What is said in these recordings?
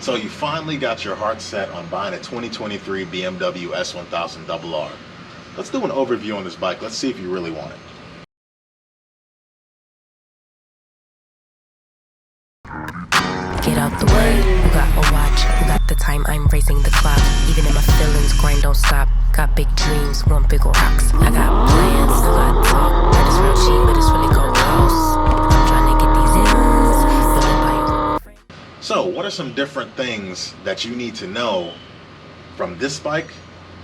So you finally got your heart set on buying a 2023 BMW S1000RR. Let's do an overview on this bike. Let's see if you really want it. Get out the way, you got a watch, you got the time, I'm racing the clock. Even in my feelings, grind don't stop. Got big dreams, want bigger rocks. I got plans, I got talk. That is real cheap, but it's really go house. I'm trying to get these ends. So what are some different things that you need to know from this bike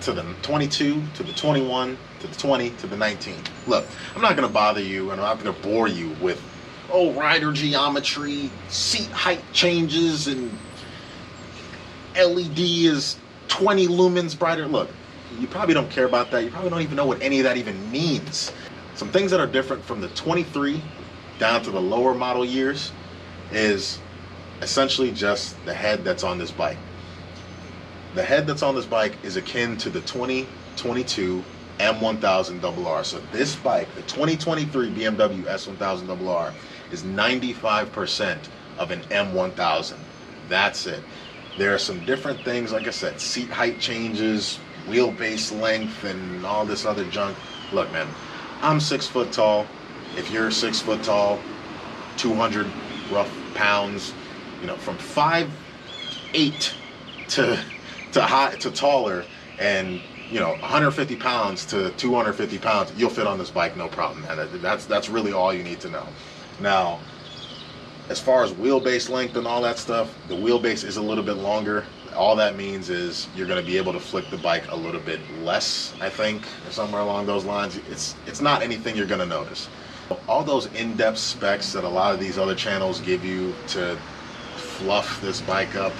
to the 22, to the 21, to the 20, to the 19? Look, I'm not going to bother you and I'm not going to bore you with rider geometry, seat height changes, and LED is 20 lumens brighter. Look, you probably don't care about that. You probably don't even know what any of that even means. Some things that are different from the 23 down to the lower model years is essentially just the head that's on this bike. The head that's on this bike is akin to the 2022 M1000RR. So this bike, the 2023 BMW S1000RR, is 95% of an M1000. That's it. There are some different things, like I said, seat height changes, wheelbase length, and all this other junk. Look, man, I'm 6 foot tall. If you're 6 foot tall, 200 rough pounds, you know, from 5'8" to taller, and you know, 150 pounds to 250 pounds, you'll fit on this bike no problem, man. That's really all you need to know. Now, as far as wheelbase length and all that stuff, the wheelbase is a little bit longer. All that means is you're going to be able to flick the bike a little bit less, I think, or somewhere along those lines. It's not anything you're going to notice. All those in-depth specs that a lot of these other channels give you to fluff this bike up,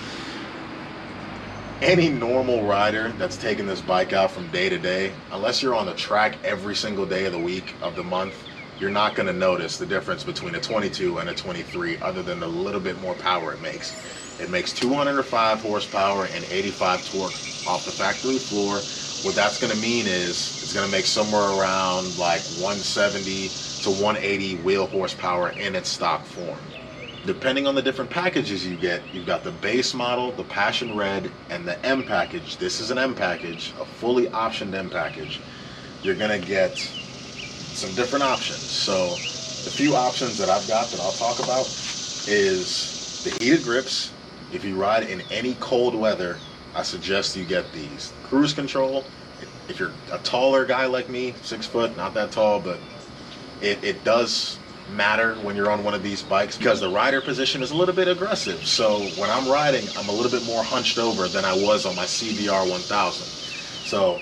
any normal rider that's taking this bike out from day to day, unless you're on the track every single day of the week, of the month, you're not going to notice the difference between a 22 and a 23 other than the little bit more power it makes. It makes 205 horsepower and 85 torque off the factory floor. What that's going to mean is it's going to make somewhere around like 170 to 180 wheel horsepower in its stock form. Depending on the different packages you get, you've got the base model, the Passion Red, and the M package. This is an M package, a fully optioned M package. You're going to get some different options. So the few options that I've got that I'll talk about is the heated grips. If you ride in any cold weather, I suggest you get these. Cruise control, if you're a taller guy like me, 6 foot, not that tall, but it does matter when you're on one of these bikes because the rider position is a little bit aggressive. So when I'm riding, I'm a little bit more hunched over than I was on my CBR 1000. So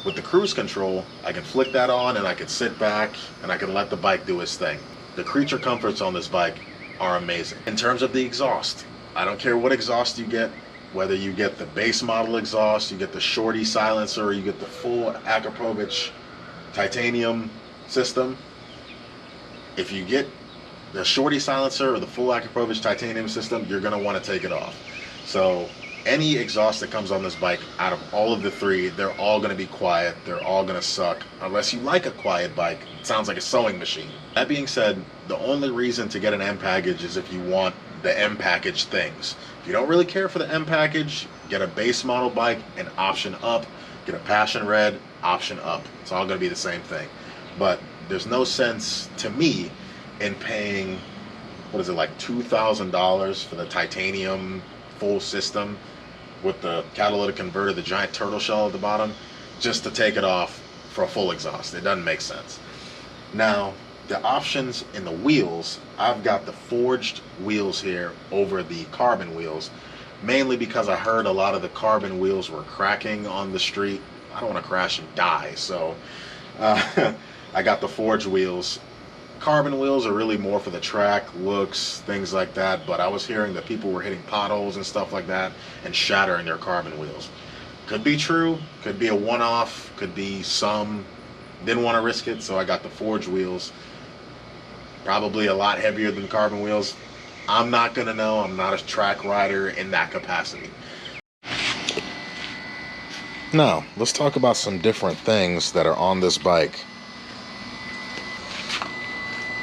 with the cruise control, I can flick that on and I can sit back and I can let the bike do its thing. The creature comforts on this bike are amazing. In terms of the exhaust, I don't care what exhaust you get, whether you get the base model exhaust, you get the shorty silencer, or you get the full Akrapovic titanium system. If you get the shorty silencer or the full Akrapovic titanium system, you're going to want to take it off. So any exhaust that comes on this bike, out of all of the three, they're all going to be quiet. They're all going to suck. Unless you like a quiet bike, it sounds like a sewing machine. That being said, the only reason to get an M package is if you want the M package things. If you don't really care for the M package, get a base model bike and option up. Get a Passion Red, option up. It's all going to be the same thing. But there's no sense to me in paying, what is it, like $2,000 for the titanium full system with the catalytic converter, the giant turtle shell at the bottom, just to take it off for a full exhaust. It doesn't make sense. Now, the options in the wheels, I've got the forged wheels here over the carbon wheels, mainly because I heard a lot of the carbon wheels were cracking on the street. I don't want to crash and die, so I got the forged wheels. Carbon wheels are really more for the track, looks, things like that, but I was hearing that people were hitting potholes and stuff like that and shattering their carbon wheels. Could be true, could be a one-off, could be some didn't want to risk it, so I got the forged wheels. Probably a lot heavier than carbon wheels. I'm not gonna know. I'm not a track rider in that capacity. Now, let's talk about some different things that are on this bike.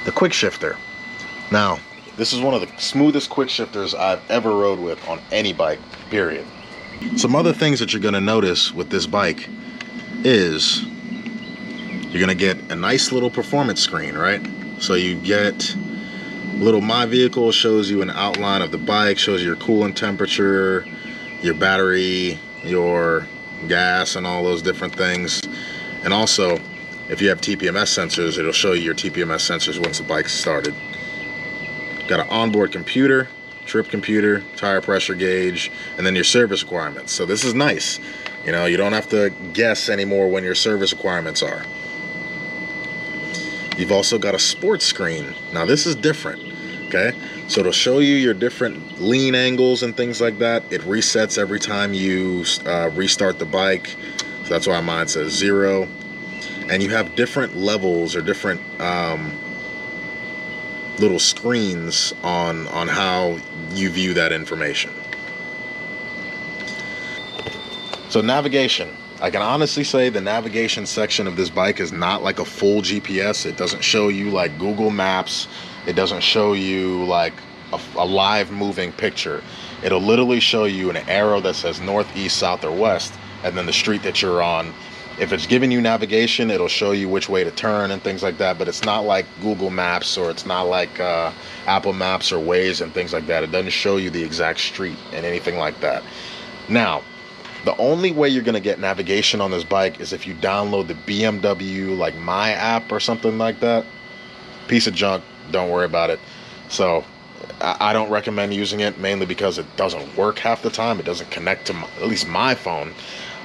The quick shifter. Now, This is one of the smoothest quick shifters I've ever rode with on any bike, period. Some other things that you're gonna notice with this bike is you're gonna get a nice little performance screen, right? So you get little My Vehicle, shows you an outline of the bike, shows you your coolant temperature, your battery, your gas, and all those different things. And also, if you have TPMS sensors, it'll show you your TPMS sensors once the bike's started. Got an onboard computer, trip computer, tire pressure gauge, and then your service requirements. So this is nice. You know, you don't have to guess anymore when your service requirements are. You've also got a sports screen. Now this is different, okay? So it'll show you your different lean angles and things like that. It resets every time you restart the bike. So that's why mine says 0. And you have different levels or different little screens on how you view that information. So navigation. I can honestly say the navigation section of this bike is not like a full GPS. It doesn't show you like Google Maps. It doesn't show you like a live moving picture. It'll literally show you an arrow that says north, east, south, or west, and then the street that you're on. If it's giving you navigation, it'll show you which way to turn and things like that, but it's not like Google Maps, or it's not like Apple Maps or Waze and things like that. It doesn't show you the exact street and anything like that. Now, the only way you're gonna get navigation on this bike is if you download the BMW like My app or something like that. Piece of junk, don't worry about it. So I don't recommend using it, mainly because it doesn't work half the time. It doesn't connect to at least my phone.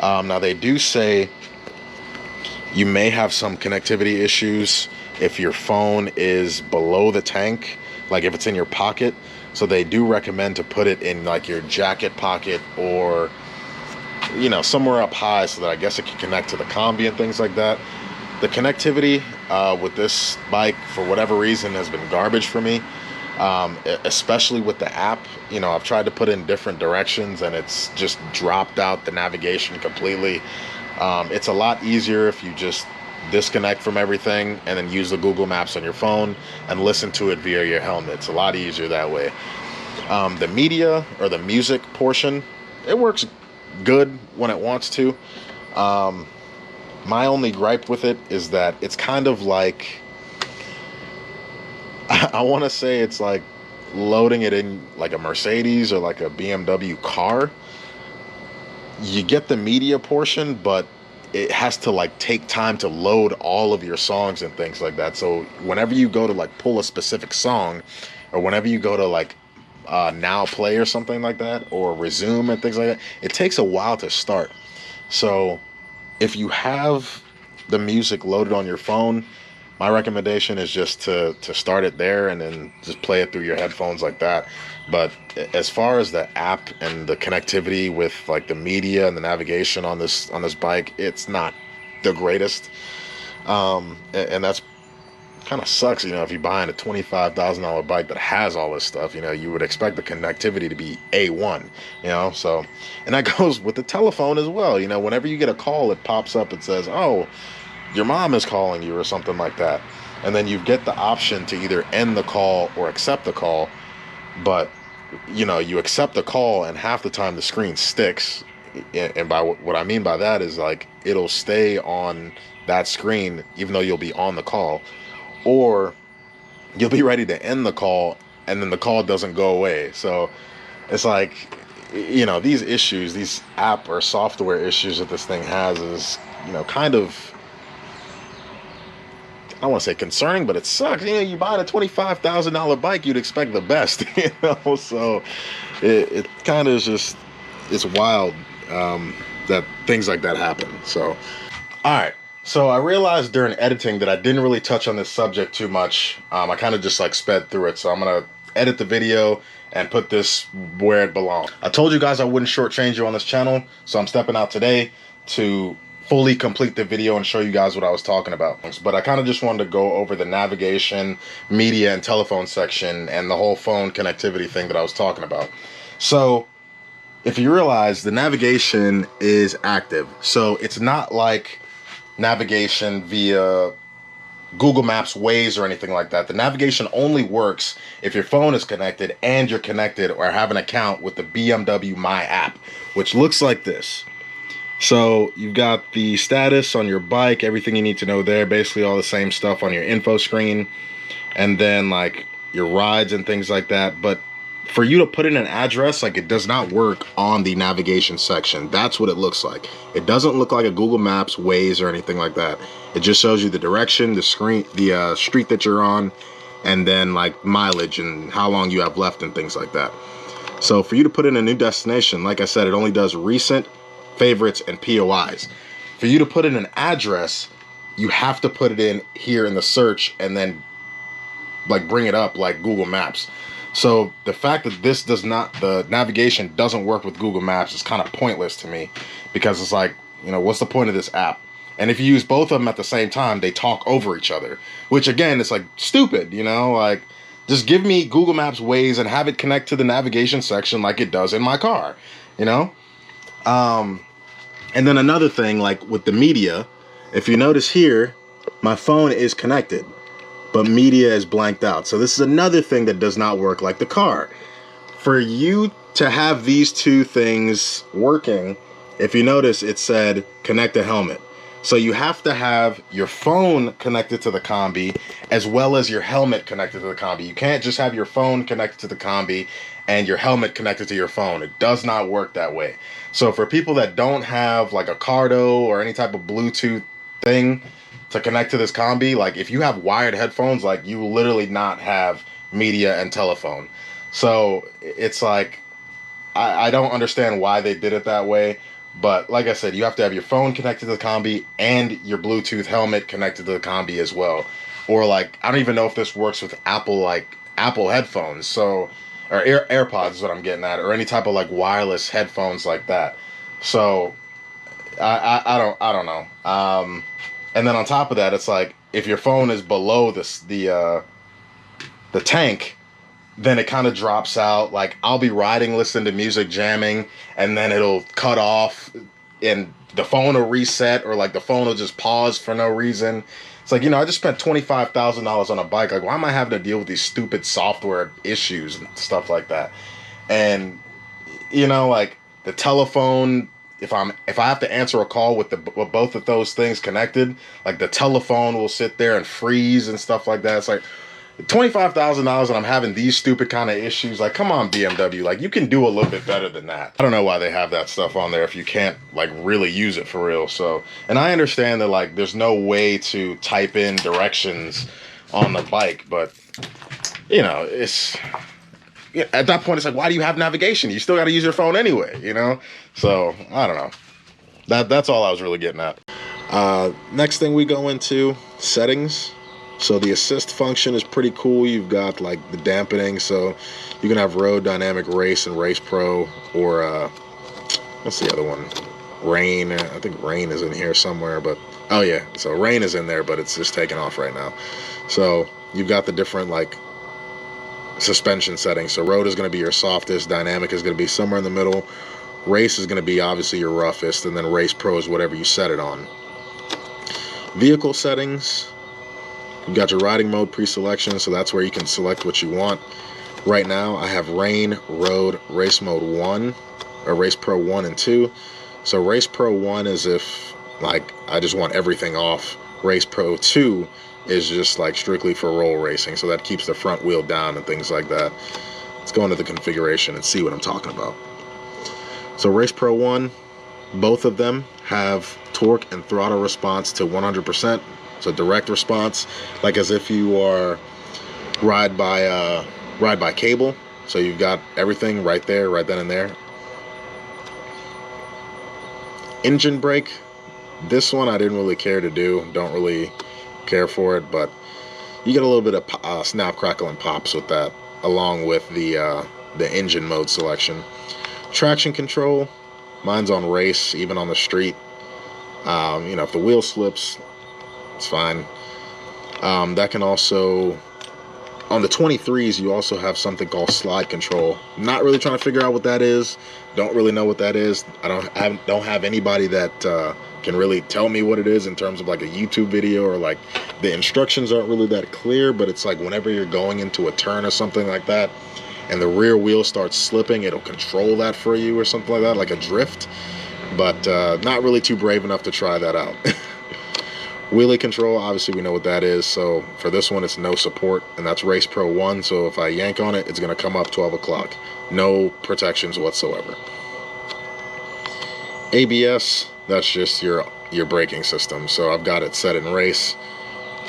Now they do say you may have some connectivity issues if your phone is below the tank, like if it's in your pocket. So they do recommend to put it in like your jacket pocket, or you know, somewhere up high, so that I guess it can connect to the combi and things like that. The connectivity with this bike, for whatever reason, has been garbage for me, especially with the app. You know, I've tried to put in different directions and it's just dropped out the navigation completely. It's a lot easier if you just disconnect from everything and then use the Google Maps on your phone and listen to it via your helmet. It's a lot easier that way. The media or the music portion, it works good when it wants to. My only gripe with it is that it's kind of like, I want to say it's like loading it in like a Mercedes or like a BMW car. You get the media portion, but it has to like take time to load all of your songs and things like that. So whenever you go to like pull a specific song, or whenever you go to like now play or something like that, or resume and things like that, it takes a while to start. So if you have the music loaded on your phone, my recommendation is just to start it there and then just play it through your headphones like that. But as far as the app and the connectivity with like the media and the navigation on this bike, it's not the greatest. And that's kind of sucks, you know, if you're buying a $25,000 bike that has all this stuff, you know, you would expect the connectivity to be A1, you know. So, and that goes with the telephone as well. You know, whenever you get a call, it pops up, it says, oh, your mom is calling you or something like that. And then you get the option to either end the call or accept the call. But, you know, you accept the call and half the time the screen sticks. And by what I mean by that is like, it'll stay on that screen even though you'll be on the call. Or you'll be ready to end the call and then the call doesn't go away. So it's like, you know, these issues, these app or software issues that this thing has is, you know, kind of, I don't want to say concerning, but it sucks. You know, you buy a $25,000 bike, you'd expect the best, you know. So it kind of is just, it's wild that things like that happen. So, all right. So I realized during editing that I didn't really touch on this subject too much. I kind of just like sped through it. So I'm going to edit the video and put this where it belongs. I told you guys I wouldn't shortchange you on this channel. So I'm stepping out today to fully complete the video and show you guys what I was talking about. But I kind of just wanted to go over the navigation, media, and telephone section and the whole phone connectivity thing that I was talking about. So if you realize, the navigation is active. So it's not like navigation via Google Maps, Waze, or anything like that. The navigation only works if your phone is connected and you're connected or have an account with the BMW My app, which looks like this. So you've got the status on your bike, everything you need to know there, basically all the same stuff on your info screen, and then like your rides and things like that. But for you to put in an address, like, it does not work on the navigation section. That's what it looks like. It doesn't look like a Google Maps, Waze, or anything like that. It just shows you the direction, the screen, the street that you're on, and then like mileage and how long you have left and things like that. So for you to put in a new destination, like I said, it only does recent, favorites, and POIs. For you to put in an address, you have to put it in here in the search and then like bring it up like Google Maps. So the fact that this does not, the navigation doesn't work with Google Maps is kind of pointless to me, because it's like, you know, what's the point of this app? And if you use both of them at the same time, they talk over each other, which again, it's like stupid, you know, like just give me Google Maps, Waze, and have it connect to the navigation section like it does in my car, you know? And then another thing, like with the media, if you notice here, my phone is connected, but media is blanked out. So this is another thing that does not work like the car. For you to have these two things working, if you notice, it said connect a helmet. So you have to have your phone connected to the combi as well as your helmet connected to the combi. You can't just have your phone connected to the combi and your helmet connected to your phone. It does not work that way. So for people that don't have like a Cardo or any type of Bluetooth thing to connect to this combi, like if you have wired headphones, like you will literally not have media and telephone. So it's like, I don't understand why they did it that way. But like I said, you have to have your phone connected to the combi and your Bluetooth helmet connected to the combi as well. Or like, I don't even know if this works with Apple headphones. So, or AirPods is what I'm getting at, or any type of like wireless headphones like that. So I don't know. And then on top of that, it's like if your phone is below the tank, then it kind of drops out. Like I'll be riding, listening to music, jamming, and then it'll cut off and the phone will reset, or like the phone will just pause for no reason. It's like, you know, I just spent $25,000 on a bike. Like, why am I having to deal with these stupid software issues and stuff like that? And, you know, like the telephone, if I have to answer a call with both of those things connected, like the telephone will sit there and freeze and stuff like that. It's like $25,000 and I'm having these stupid kind of issues. Like, come on, BMW, like you can do a little bit better than that. I don't know why they have that stuff on there if you can't like really use it for real. So, and I understand that like there's no way to type in directions on the bike, but you know, it's, yeah, at that point it's like, why do you have navigation? You still got to use your phone anyway, you know? So I don't know. That's all I was really getting at. Next thing we go into, settings. So the assist function is pretty cool. You've got like the dampening, so you can have road, dynamic, race, and race pro, or what's the other one? Rain. I think rain is in here somewhere, but oh yeah, so rain is in there, but it's just taken off right now. So you've got the different like suspension settings. So road is going to be your softest, dynamic is going to be somewhere in the middle, race is going to be obviously your roughest, and then race pro is whatever you set it on. Vehicle settings. You've got your riding mode pre-selection, so that's where you can select what you want. Right now, I have rain, road, race mode 1, or race pro 1 and 2. So race pro 1 is if, like, I just want everything off. Race pro 2 is just, like, strictly for roll racing, so that keeps the front wheel down and things like that. Let's go into the configuration and see what I'm talking about. So race pro 1, both of them have torque and throttle response to 100%. So direct response, like as if you are ride by cable. So you've got everything right there, right then and there. Engine brake, this one I didn't really care to do. Don't really care for it, but you get a little bit of snap, crackle, and pops with that, along with the engine mode selection. Traction control, mine's on race, even on the street. You know, if the wheel slips, it's fine. That can also On the 23s, you also have something called slide control. Not really trying to figure out what that is. Don't really know what that is. I don't have anybody that can really tell me what it is in terms of like a YouTube video, or like the instructions aren't really that clear, but it's like whenever you're going into a turn or something like that and the rear wheel starts slipping, it'll control that for you or something like that, like a drift. But not really too brave enough to try that out. Wheelie control, obviously we know what that is. So for this one, it's no support, and that's Race Pro 1. So if I yank on it, it's going to come up 12 o'clock. No protections whatsoever. ABS, that's just your braking system. So I've got it set in race.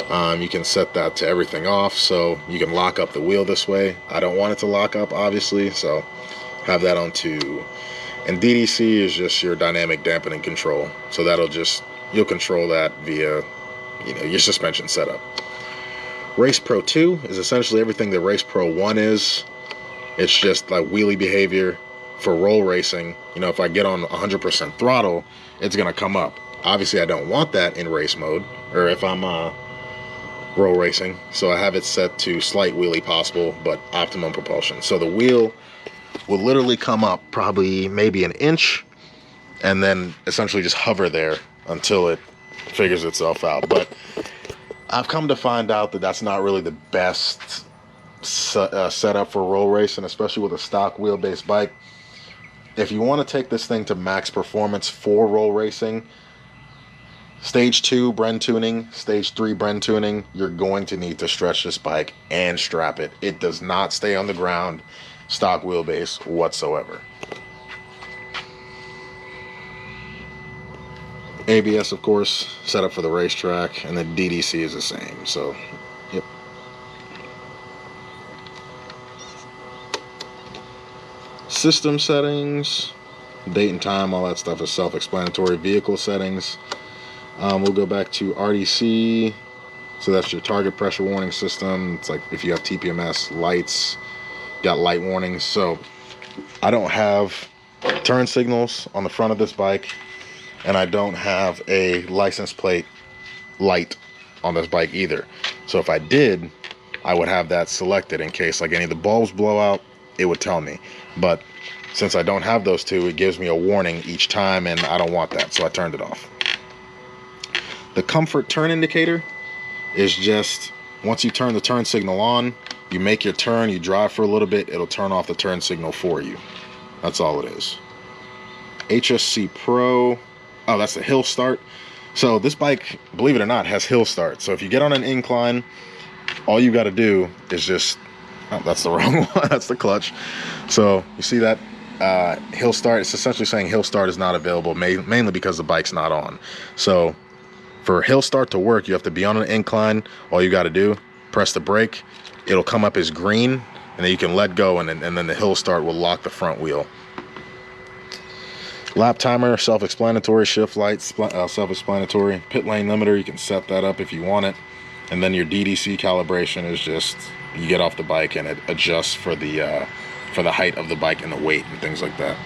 You can set that to everything off, so you can lock up the wheel this way. I don't want it to lock up, obviously, so have that on 2. And DDC is just your dynamic dampening control. So that'll just, you'll control that via, you know, your suspension setup. Race Pro 2 is essentially everything that Race Pro 1 is. It's just like wheelie behavior for roll racing. You know, if I get on 100% throttle, it's going to come up. Obviously, I don't want that in race mode, or if I'm roll racing. So I have it set to slight wheelie possible, but optimum propulsion. So the wheel will literally come up probably maybe an inch, and then essentially just hover there until it figures itself out. But I've come to find out that that's not really the best setup for roll racing, especially with a stock wheelbase bike. If you want to take this thing to max performance for roll racing, stage 2 Bren tuning, stage 3 Bren tuning, you're going to need to stretch this bike and strap it. It does not stay on the ground stock wheelbase whatsoever. ABS, of course, set up for the racetrack, and the DDC is the same. So, yep. System settings, date and time, all that stuff is self-explanatory. Vehicle settings, we'll go back to RDC. So that's your target pressure warning system. It's like if you have TPMS, lights, got light warnings. So I don't have turn signals on the front of this bike, and I don't have a license plate light on this bike either. So if I did, I would have that selected in case like any of the bulbs blow out, it would tell me. But since I don't have those two, it gives me a warning each time, and I don't want that, so I turned it off. The comfort turn indicator is just, once you turn the turn signal on, you make your turn, you drive for a little bit, it'll turn off the turn signal for you. That's all it is. HSC Pro, oh, that's the hill start. So this bike, believe it or not, has hill start. So if you get on an incline, all you got to do is just, oh, that's the wrong one, that's the clutch. So you see that hill start, it's essentially saying hill start is not available, mainly because the bike's not on. So for hill start to work, you have to be on an incline. All you got to do, press the brake, it'll come up as green, and then you can let go, and then the hill start will lock the front wheel. Lap timer, self-explanatory. Shift lights, self-explanatory. Pit lane limiter, you can set that up if you want it. And then your DDC calibration is just, you get off the bike and it adjusts for the height of the bike and the weight and things like that.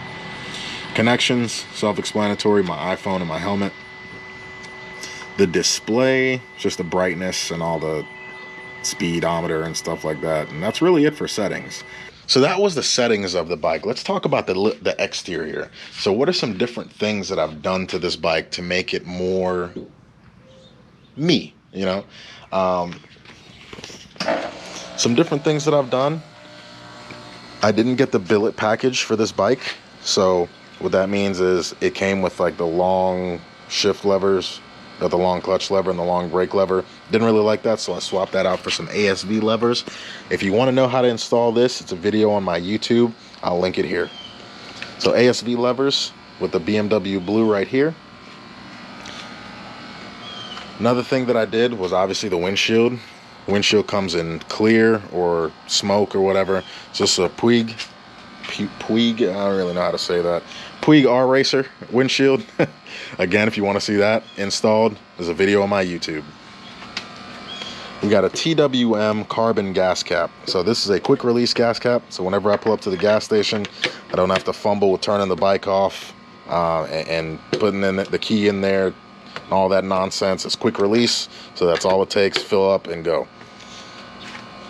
Connections, self-explanatory. My iPhone and my helmet. The display, just the brightness and all the speedometer and stuff like that, and that's really it for settings. So that was the settings of the bike. Let's talk about the exterior. So what are some different things that I've done to this bike to make it more me, you know? Some different things that I've done. I didn't get the billet package for this bike, so what that means is it came with like the long shift levers, the long clutch lever and the long brake lever. Didn't really like that, so I swapped that out for some ASV levers. If you want to know how to install this, it's a video on my YouTube. I'll link it here. So ASV levers with the BMW blue right here. Another thing that I did was obviously the windshield. Windshield comes in clear or smoke or whatever. So this is a Puig, I don't really know how to say that. Puig R Racer windshield. Again, if you want to see that installed, there's a video on my YouTube. We got a TWM carbon gas cap. So this is a quick release gas cap. So whenever I pull up to the gas station, I don't have to fumble with turning the bike off and putting in the key in there and all that nonsense. It's quick release. So that's all it takes. Fill up and go.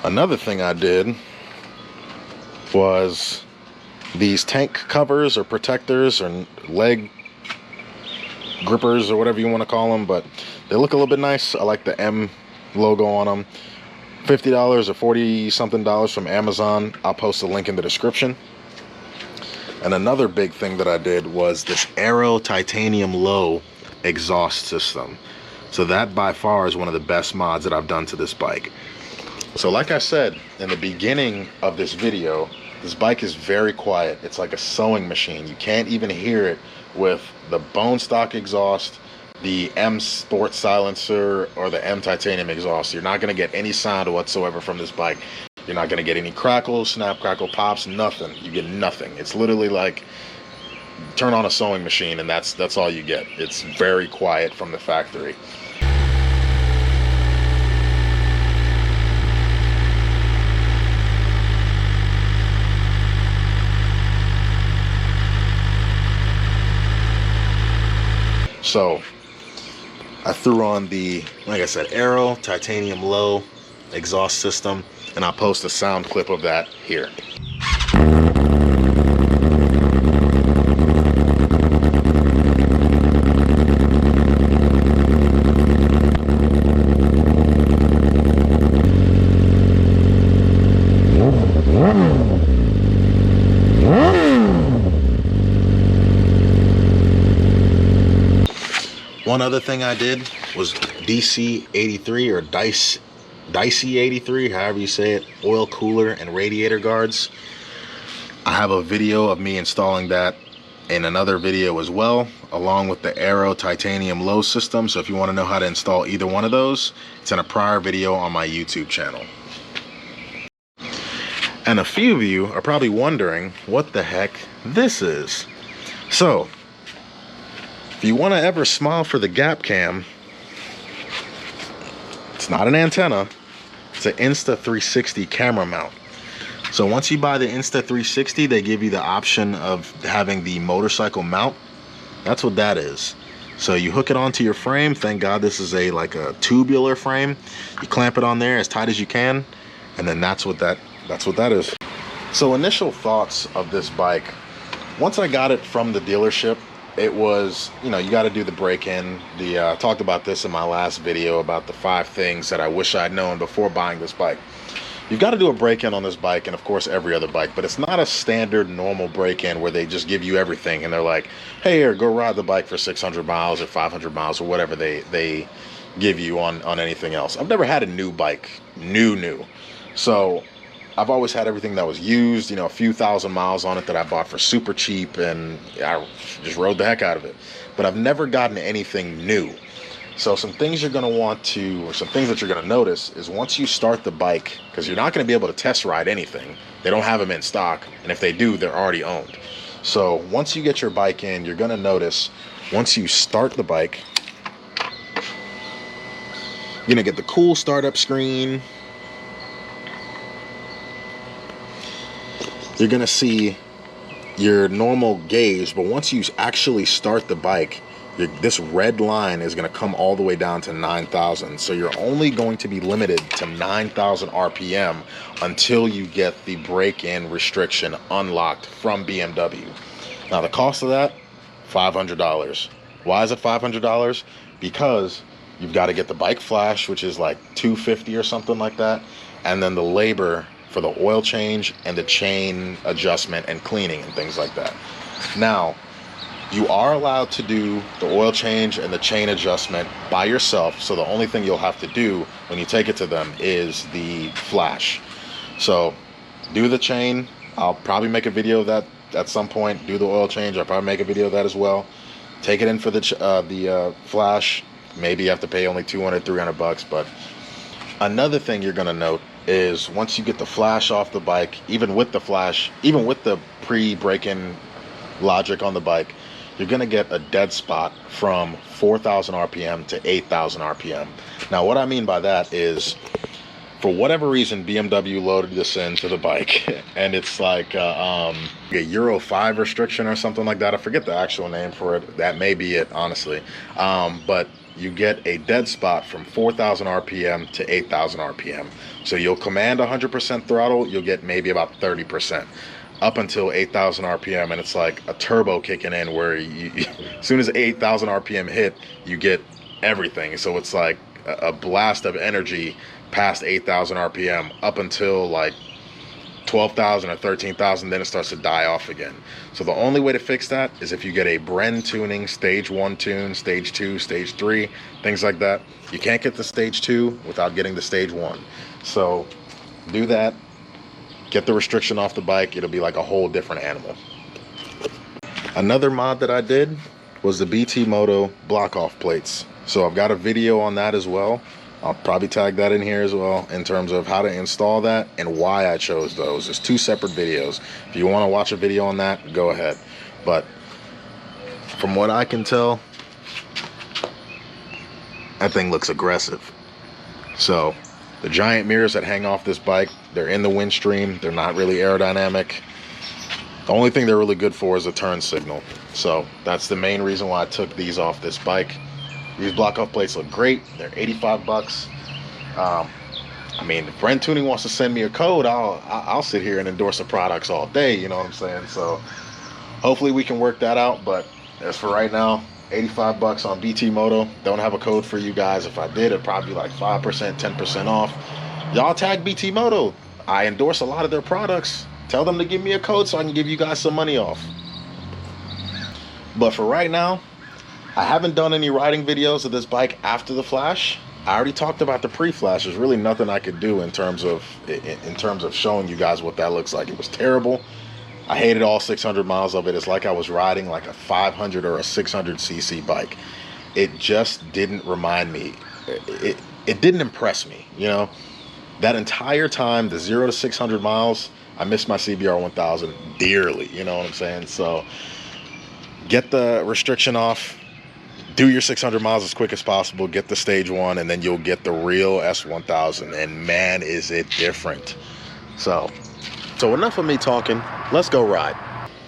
Another thing I did was these tank covers or protectors or leg grippers or whatever you want to call them, but they look a little bit nice. I like the M logo on them. $50 or 40 something dollars from Amazon. I'll post a link in the description. And another big thing that I did was this Aero titanium low exhaust system. So that by far is one of the best mods that I've done to this bike. So like I said in the beginning of this video, this bike is very quiet. It's like a sewing machine. You can't even hear it with the bone stock exhaust, the M Sport silencer, or the M titanium exhaust. You're not going to get any sound whatsoever from this bike. You're not going to get any crackles, snap, crackle, pops, nothing. You get nothing. It's literally like turn on a sewing machine and that's all you get. It's very quiet from the factory. So I threw on the, like I said, Aero titanium low exhaust system, and I'll post a sound clip of that here. One other thing I did was DC83 or Dicey83, however you say it, oil cooler and radiator guards. I have a video of me installing that in another video as well, along with the Aero titanium low system. So if you want to know how to install either one of those, it's in a prior video on my YouTube channel. And a few of you are probably wondering what the heck this is. So if you want to ever smile for the gap cam, it's not an antenna, it's an Insta 360 camera mount. So once you buy the Insta 360, they give you the option of having the motorcycle mount. That's what that is. So you hook it onto your frame. Thank God this is like a tubular frame. You clamp it on there as tight as you can, and then that's what that is. So initial thoughts of this bike, once I got it from the dealership, it was, you know, you got to do the break-in. I talked about this in my last video about the 5 things that I wish I'd known before buying this bike. You've got to do a break-in on this bike, and of course every other bike, but it's not a standard normal break-in where they just give you everything and they're like, hey, here, go ride the bike for 600 miles or 500 miles or whatever they give you on anything else. I've never had a new bike, new. So I've always had everything that was used, you know, a few thousand miles on it that I bought for super cheap, and I just rode the heck out of it. But I've never gotten anything new. So some things you're going to want to, or some things that you're going to notice is once you start the bike, because you're not going to be able to test ride anything. They don't have them in stock, and if they do, they're already owned. So once you get your bike in, you're going to notice once you start the bike, you're going to get the cool startup screen. You're going to see your normal gauge, but once you actually start the bike, this red line is going to come all the way down to 9,000. So you're only going to be limited to 9,000 RPM until you get the break-in restriction unlocked from BMW. Now the cost of that, $500. Why is it $500? Because you've got to get the bike flash, which is like $250 or something like that, and then the labor for the oil change and the chain adjustment and cleaning and things like that. Now, you are allowed to do the oil change and the chain adjustment by yourself. So the only thing you'll have to do when you take it to them is the flash. So do the chain. I'll probably make a video of that at some point. Do the oil change. I'll probably make a video of that as well. Take it in for the flash. Maybe you have to pay only 200, 300 bucks. But another thing you're going to note is once you get the flash off the bike, even with the flash, even with the pre-break-in logic on the bike, you're going to get a dead spot from 4,000 RPM to 8,000 RPM. Now, what I mean by that is, for whatever reason, BMW loaded this into the bike, and it's like a Euro 5 restriction or something like that. I forget the actual name for it. That may be it, honestly. But you get a dead spot from 4,000 RPM to 8,000 RPM. So you'll command 100% throttle, you'll get maybe about 30% up until 8,000 RPM, and it's like a turbo kicking in where as soon as 8,000 RPM hit, you get everything. So it's like a blast of energy past 8,000 RPM up until like 12,000 or 13,000, then it starts to die off again. So the only way to fix that is if you get a Bren tuning, stage 1 tune, stage 2, stage 3, things like that. You can't get the stage 2 without getting the stage 1. So do that, get the restriction off the bike, it'll be like a whole different animal. Another mod that I did was the BT Moto block off plates. So I've got a video on that as well. I'll probably tag that in here as well in terms of how to install that and why I chose those. There's 2 separate videos. If you want to watch a video on that, go ahead. But from what I can tell, that thing looks aggressive. So the giant mirrors that hang off this bike, they're in the windstream. They're not really aerodynamic. The only thing they're really good for is a turn signal. So that's the main reason why I took these off this bike. These block off plates look great. They're 85 bucks. I mean, if Bren Tuning wants to send me a code, I'll sit here and endorse the products all day, you know what I'm saying? So hopefully we can work that out. But as for right now, 85 bucks on BT Moto. Don't have a code for you guys. If I did, it'd probably be like 5%, 10% off. Y'all tag BT Moto. I endorse a lot of their products. Tell them to give me a code so I can give you guys some money off. But for right now, I haven't done any riding videos of this bike after the flash. I already talked about the pre-flash. There's really nothing I could do in terms of showing you guys what that looks like. It was terrible. I hated all 600 miles of it. It's like I was riding like a 500 or a 600cc bike. It just didn't remind me. It didn't impress me, you know. That entire time, the 0 to 600 miles, I missed my CBR 1000 dearly, you know what I'm saying? So get the restriction off. Do your 600 miles as quick as possible, get the stage 1, and then you'll get the real S1000, and man, is it different. So enough of me talking, let's go ride.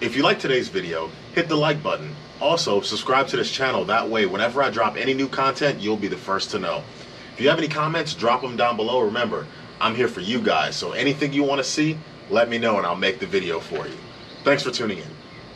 If you like today's video, hit the like button. Also, subscribe to this channel, that way whenever I drop any new content, you'll be the first to know. If you have any comments, drop them down below. Remember, I'm here for you guys, so anything you want to see, let me know and I'll make the video for you. Thanks for tuning in.